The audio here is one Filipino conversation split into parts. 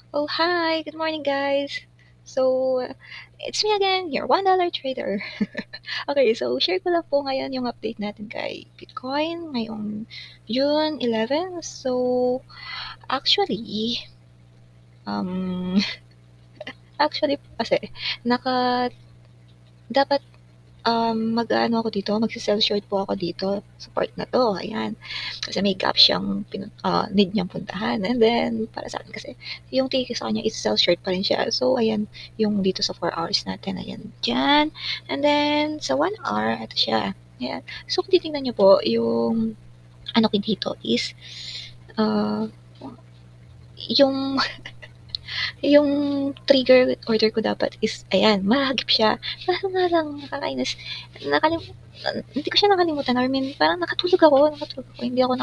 Oh, hi. Good morning, guys. So, it's me again, your $1 trader. Okay, so share ko lang po ngayon yung update natin kay Bitcoin ngayong June 11. So, actually, um, actually po kasi, naka, dapat mag-aano ako dito, magse-sell short po ako dito sa part na 'to, ayan. Kasi may gap siyang need niyang puntahan and then para sa'kin kasi yung tingin ko sa kanya is sell short pa rin siya. So ayan, yung dito sa 4 hours natin, ayan, diyan. And then sa 1 hour, eto siya, ayan. So kung titingnan niyo po yung ano ko dito is, ah, yung yung trigger order ko dapat is ayan, mahagip siya. Kaso nga lang nakakainis, nakalim hindi ko siya nakalimutan, I mean parang nakatulog ako, hindi ako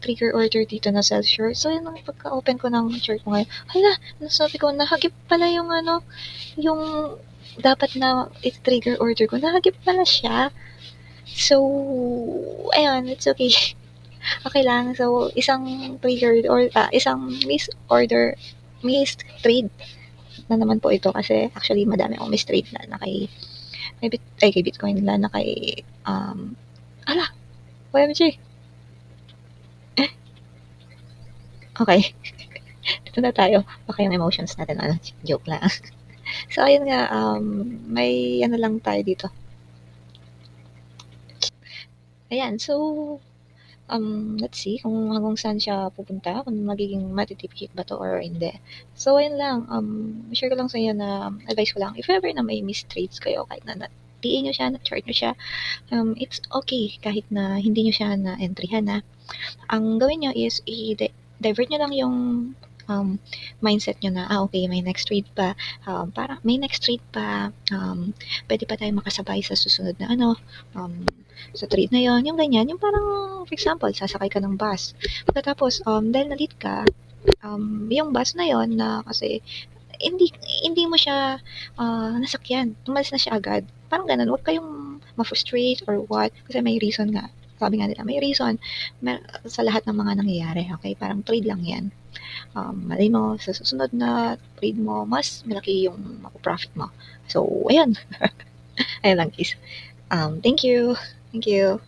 trigger order dito na sell short. So yun ang pagka-open ko ng short ko ngayon, hala, sabi ko nahagip pala yung ano, yung dapat na i-trigger order ko, nahagip pala siya. So, ayun, it's okay. Okay lang. So, isang missed order, missed trade na naman po ito kasi actually madami akong miss trade na kay Bitcoin na kay ala, OMG. Okay, dito na tayo. Baka yung emotions natin, ano, joke lang. So, ayun nga, may ano lang tayo dito. Ayan, so, let's see kung hanggang saan siya pupunta, kung magiging matitipik ba 'to or hindi. So ayun lang, share ko lang sa inyo na advice ko lang, if ever na may mistrades kayo kahit na TA niyo siya, na-chart niyo siya, it's okay kahit na hindi niyo siya na-entryhan, ang gawin niyo is divert niyo lang yung, mindset niyo na, okay may next trade pa, parang may next trade pa, puwede pa tayong makasabay sa susunod na ano, sa trade na yon, yung ganyan. Yung parang for example sasakay ka ng bus, pagkatapos, dahil na-late ka, yung bus na yon na kasi hindi hindi mo siya, nasakyan, umalis na siya agad. Parang gano'n, huwag kayong ma-frustrate or what, kasi may reason nga. Sabi nga nila, may reason sa lahat ng mga nangyayari, okay? Parang trade lang 'yan. Malay mo sa susunod na trade mo, mas malaki yung mapo-profit mo. So, ayun. Ayun lang guys. Thank you. Thank you.